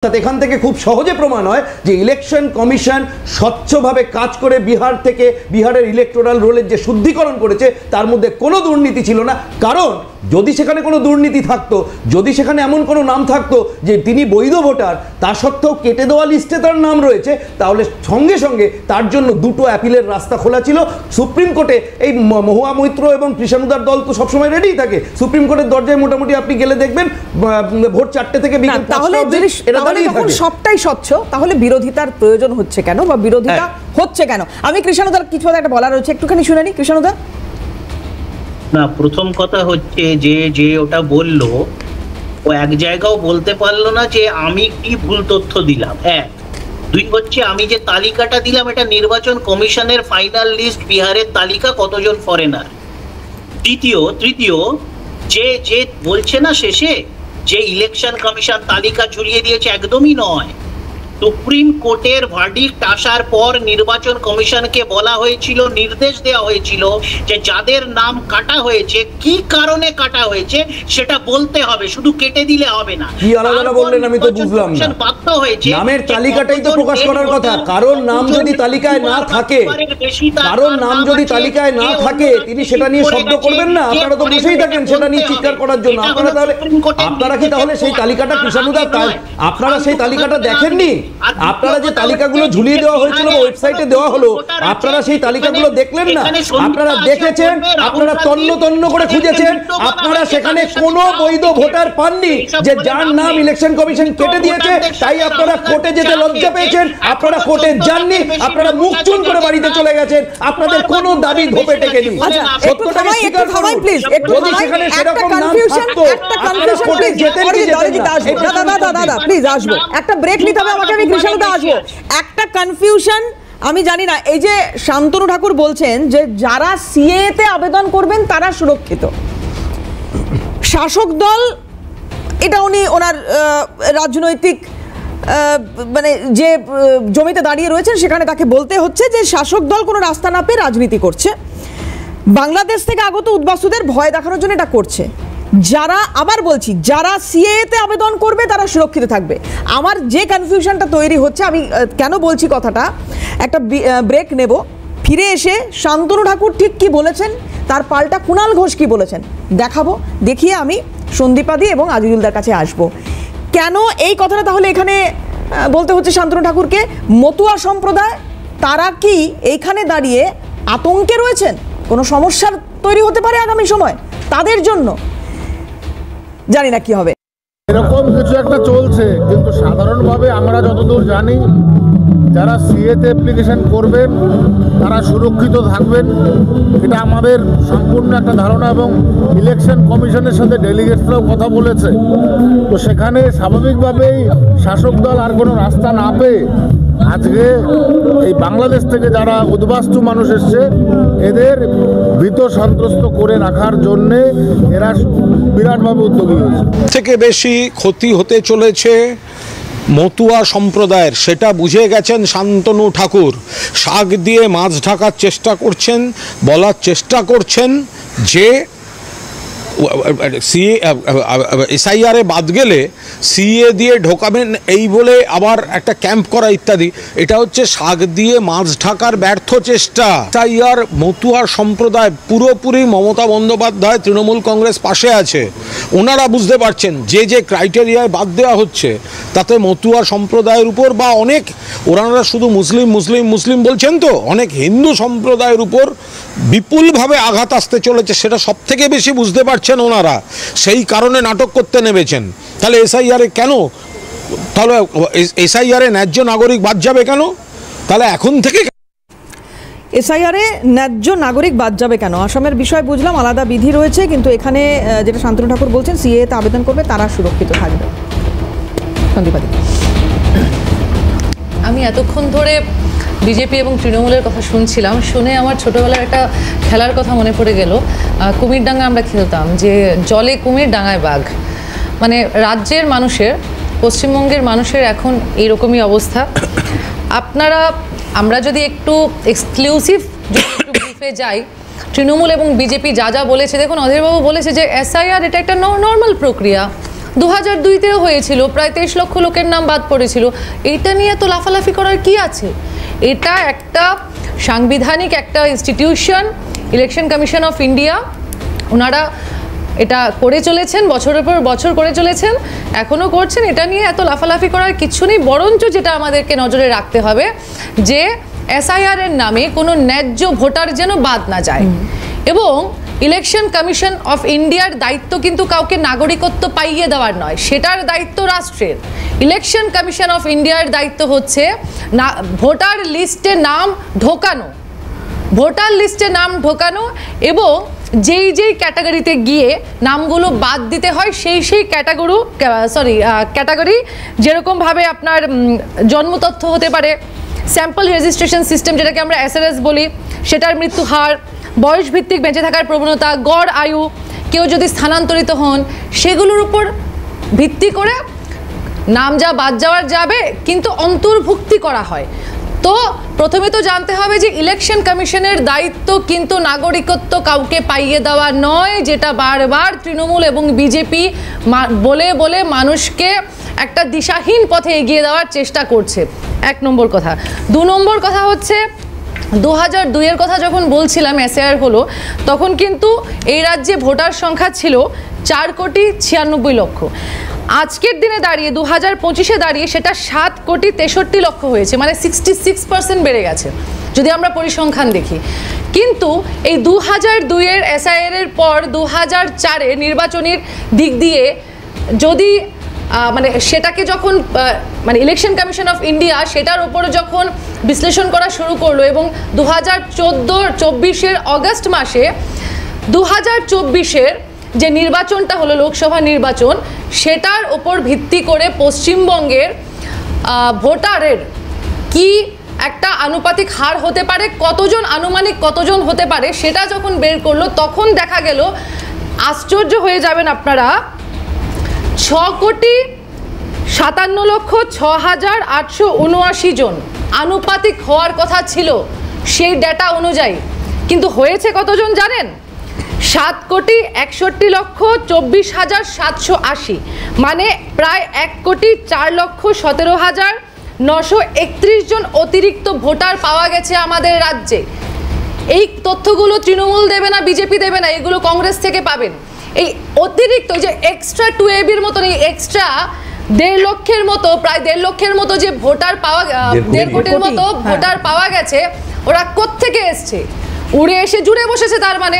এখান থেকে খুব সহজে প্রমাণ হয় যে ইলেকশন কমিশন স্বচ্ছভাবে কাজ করে বিহারের ইলেকটোরাল রোলের যে শুদ্ধিকরণ করেছে তার মধ্যে কোনো দুর্নীতি ছিল না। কারণ যদি সেখানে কোনো দুর্নীতি থাকতো, যদি সেখানে এমন কোনো নাম থাকতো যে তিনি বৈধ ভোটার, তা সত্ত্বেও কেটে দেওয়া লিস্টে তার নাম রয়েছে, তাহলে সঙ্গে সঙ্গে তার জন্য দুটো অ্যাপিলের রাস্তা খোলা ছিল। সুপ্রিম কোর্টে এই মহুয়া মৈত্র এবং কৃষ্ণদার দল তো সবসময় রেডি থাকে। সুপ্রিম কোর্টের দরজায় মোটামুটি আপনি গেলে দেখবেন ভোর 4টে থেকে বিকেল 5টা সবটাই স্বচ্ছ। তাহলে বিরোধিতার প্রয়োজন হচ্ছে কেন বা বিরোধিতা হচ্ছে কেন? আমি কৃষ্ণদার কিছু একটা বলার রয়েছে, একটুখানি শুনে নি কৃষ্ণদা। না, প্রথম কথা হচ্ছে যে ওটা বললো ও এক জায়গাও বলতে পারলো না যে আমি কি ভুল তথ্য দিলাম। এক, দুই হচ্ছে আমি যে তালিকাটা দিলাম এটা নির্বাচন কমিশনের ফাইনাল লিস্ট, বিহারের তালিকা কতজন ফরেনার। তৃতীয় যে বলছে না শেষে যে ইলেকশন কমিশন তালিকা ঝুলিয়ে দিয়েছে, একদমই নয়। সুপ্রিম কোর্টের ভার্ডিক্ট আসার পর নির্বাচন কমিশনকে বলা হয়েছিল, নির্দেশ দেওয়া হয়েছিল যে যাদের নাম কাটা হয়েছে, কি কারণে কাটা হয়েছে সেটা বলতে হবে, শুধু কেটে দিলে হবে না। কি আলাদা বললেন আমি তো বুঝলাম না। বাধ্য হয়েছে নামের তালিকাটাই তো প্রকাশ করার কথা। কারণ নাম যদি তালিকায় না থাকে, তিনি সেটা নিয়ে শব্দ করবেন না। আপনারা তো বসেই থাকেন সেটা নিয়ে চিৎকার করার জন্য। আপনারা কি তাহলে সেই তালিকাটা কৃষ্ণদা, আপনারা সেই তালিকাটা দেখেননি? আপনারা যে তালিকাগুলো ঝুলিয়ে দেওয়া হয়েছিল ওয়েবসাইটে দেওয়া হলো, আপনারা সেই তালিকাগুলো দেখলেন না? আপনারা দেখেছেন, আপনারা তন্ন করে খুঁজেছেন, আপনারা সেখানে কোনো বৈধ ভোটার পাননি যে যার নাম ইলেকশন কমিশন কেটে দিয়েছে। তাই আপনারা কোর্টে যেতে লজ্জা পেয়েছেন, আপনারা কোর্টে যাননি, আপনারা মুখ চুন করে বাড়িতে চলে গেছেন। আপনাদের কোনো দাবি ধোপে টেকেনি। সত্যটাকে স্বীকার করুন। যদি সেখানে সেরকম নাম থাকতো আপনারা কোর্টে যেতেন কি যেতেন না? দাদা প্লিজ আসবো, একটা ব্রেক নিতে হবে আমাকে। আমি কৃষ্ণদা আসবো। একটা কনফিউশন আমি জানি না, এই যে শান্তনু ঠাকুর বলছেন যে যারা সিএ তে আবেদন করবেন তারা সুরক্ষিত, শাসক দল এটা উনি ওনার রাজনৈতিক মানে যে জমিতে দাঁড়িয়ে রয়েছেন সেখানে তাকে বলতে হচ্ছে যে শাসক দল কোনো রাস্তা না পেয়ে রাজনীতি করছে, বাংলাদেশ থেকে আগত উদ্বাস্তুদের ভয় দেখানোর জন্য এটা করছে। যারা, আবার বলছি, যারা সিএ তে আবেদন করবে তারা সুরক্ষিত থাকবে। আমার যে কনফিউশনটা তৈরি হচ্ছে, আমি কেন বলছি কথাটা, একটা ব্রেক নেব, ফিরে এসে শান্তনু ঠাকুর ঠিক কি বলেছেন, তার পাল্টা কুণাল ঘোষ কি বলেছেন দেখাবো, দেখিয়ে আমি সন্দীপাদি এবং আজিজুলদার কাছে আসব। কেন এই কথাটা তাহলে এখানে বলতে হচ্ছে শান্তনু ঠাকুরকে? মতুয়া সম্প্রদায় তারা কি এইখানে দাঁড়িয়ে আতঙ্কে রয়েছেন? কোনো সমস্যার তৈরি হতে পারে আগামী সময় তাদের জন্য? জানি না কি হবে, এরকম কিছু একটা চলছে। কিন্তু সাধারণভাবে আমরা যতদূর জানি, যারা সিএতে অ্যাপ্লিকেশন করবেন তারা সুরক্ষিত থাকবেন, এটা আমাদের সম্পূর্ণ একটা ধারণা। এবং ইলেকশন কমিশনের সাথে ডেলিগেটসরাও কথা বলেছে। তো সেখানে স্বাভাবিকভাবেই শাসক দল আর কোনো রাস্তা না পেয়ে আজকে এই বাংলাদেশ থেকে যারা উদ্বাস্তু মানুষ এসছে এদের ভীত সন্ত্রস্ত করে রাখার জন্যে এরা বিরাটভাবে উদ্যোগী হয়েছে। থেকে বেশি ক্ষতি হতে চলেছে মতুয়া সম্প্রদায়ের, সেটা বুঝে গেছেন শান্তনু ঠাকুর। শাক দিয়ে মাছ ঢাকার চেষ্টা করছেন, বলার চেষ্টা করছেন যে এসআইআরে বাদ গেলে সিএ দিয়ে ঢোকাবেন এই বলে আবার একটা ক্যাম্প করা ইত্যাদি। এটা হচ্ছে শাক দিয়ে মাছ ঢাকার ব্যর্থ চেষ্টা। এসআইআর মতুয়া সম্প্রদায় পুরোপুরি মমতা বন্দ্যোপাধ্যায়, তৃণমূল কংগ্রেস পাশে আছে। ওনারা বুঝতে পারছেন যে ক্রাইটেরিয়ায় বাদ দেওয়া হচ্ছে তাতে মতুয়া সম্প্রদায়ের উপর বা অনেক, ওনারা শুধু মুসলিম বলছেন তো, অনেক হিন্দু সম্প্রদায়ের উপর বিপুলভাবে আঘাত আসতে চলেছে, সেটা সব থেকে বেশি বুঝতে পারছেন ওনারা। সেই কারণে নাটক করতে নেমেছেন। তাহলে এসআইআরে কেন, তাহলে এসআইআরে ন্যায্য নাগরিক বাদ যাবে কেন? তাহলে এখন থেকে এসআইআরে ন্যায্য নাগরিক বাদ যাবে কেন? আসামের বিষয় বুঝলাম, আলাদা বিধি রয়েছে, কিন্তু এখানে যেটা শান্তনু ঠাকুর বলছেন সিএ তে আবেদন করবে তারা সুরক্ষিত থাকবে। সন্দীপাদি, আমি এতক্ষণ ধরে বিজেপি এবং তৃণমূলের কথা শুনছিলাম, শুনে আমার ছোটোবেলার একটা খেলার কথা মনে পড়ে গেল। কুমিরডাঙ্গা আমরা খেলতাম, যে জলে কুমির ডাঙায় বাঘ। মানে রাজ্যের মানুষের, পশ্চিমবঙ্গের মানুষের এখন এইরকমই অবস্থা। আমরা যদি একটু এক্সক্লুসিভ ব্রিফে যাই, তৃণমূল এবং বিজেপি যা বলেছে, দেখুন অধীরবাবু বলেছে যে এসআইআর এটা একটা নর্মাল প্রক্রিয়া, 2002-তেও হয়েছিল, প্রায় 23 লক্ষ লোকের নাম বাদ পড়েছিল। এটা নিয়ে তো লাফালাফি করার কি আছে? এটা একটা সাংবিধানিক একটা institution, election commission of India, ওনারা এটা করে চলেছেন, বছরের পর বছর করে চলেছেন, এখনও করছেন। এটা নিয়ে এত লাফালাফি করার কিছু নেই। বরঞ্চ যেটা আমাদেরকে নজরে রাখতে হবে যে SIR এর নামে কোনো ন্যায্য ভোটার যেন বাদ না যায়। এবং ইলেকশন কমিশন অফ ইন্ডিয়ার দায়িত্ব কিন্তু কাউকে নাগরিকত্ব পাইয়ে দেওয়ার নয়, সেটার দায়িত্ব রাষ্ট্রের। ইলেকশন কমিশন অফ ইন্ডিয়ার দায়িত্ব হচ্ছে না ভোটার লিস্টে নাম ঢোকানো, ভোটার লিস্টে নাম ঢোকানো এবং যেই যেই ক্যাটাগরিতে গিয়ে নামগুলো বাদ দিতে হয় সেই ক্যাটাগরি, যেরকমভাবে আপনার জন্ম তথ্য হতে পারে, স্যাম্পল রেজিস্ট্রেশন সিস্টেম যেটাকে আমরা SRS বলি, সেটার মৃত্যু হার, বয়স ভিত্তিক বেঁচে থাকার প্রবণতা, গড় আয়ু, কেউ যদি স্থানান্তরিত হন, সেগুলোর উপর ভিত্তি করে নাম যা বাদ যাওয়ার যাবে কিন্তু অন্তর্ভুক্তি করা হয়। তো প্রথমে তো জানতে হবে যে ইলেকশন কমিশনের দায়িত্ব কিন্তু নাগরিকত্ব কাউকে পাইয়ে দেওয়া নয়, যেটা বারবার তৃণমূল এবং বিজেপি বলে বলে মানুষকে একটা দিশাহীন পথে এগিয়ে দেওয়ার চেষ্টা করছে। 1 নম্বর কথা। 2 নম্বর কথা হচ্ছে 2002-এর কথা যখন বলছিলাম SIR হলো, তখন কিন্তু এই রাজ্যে ভোটার সংখ্যা ছিল 4,96,00,000। আজকের দিনে দাঁড়িয়ে 2025-এ দাঁড়িয়ে সেটা 7,63,00,000 হয়েছে, মানে 66% বেড়ে গেছে যদি আমরা পরিসংখ্যান দেখি। কিন্তু এই 2002-এর SIR এর পর 2004-এ নির্বাচনের দিক দিয়ে যদি মানে সেটাকে যখন মানে ইলেকশন কমিশন অফ ইন্ডিয়া সেটার উপরে যখন বিশ্লেষণ করা শুরু করলো এবং 2024-এর অগস্ট মাসে 2024-এর যে নির্বাচনটা হলো লোকসভা নির্বাচন, সেটার উপর ভিত্তি করে পশ্চিমবঙ্গের ভোটারের কি একটা আনুপাতিক হার হতে পারে, আনুমানিক কতজন হতে পারে, সেটা যখন বের করলো তখন দেখা গেল, আশ্চর্য হয়ে যাবেন আপনারা, 6,57,06,879 জন আনুপাতিক হওয়ার কথা ছিল সেই ডেটা অনুযায়ী, কিন্তু হয়েছে কতজন জানেন? 7,61,24,780, মানে প্রায় 1,04,17,931 জন অতিরিক্ত ভোটার পাওয়া গেছে আমাদের রাজ্যে। এই তথ্যগুলো তৃণমূল দেবে না, বিজেপি দেবে না, এগুলো কংগ্রেস থেকে পাবেন। এই অতিরিক্ত যে এক্সট্রা 2AB-র মতন, এই এক্সট্রা 1.5 লক্ষের মতো, প্রায় 1.5 লক্ষের মতো যে ভোটার পাওয়া, 1.5 কোটির মতো ভোটার পাওয়া গেছে, ওরা কোত্থেকে এসছে? উড়ে এসে জুড়ে বসেছে তার মানে।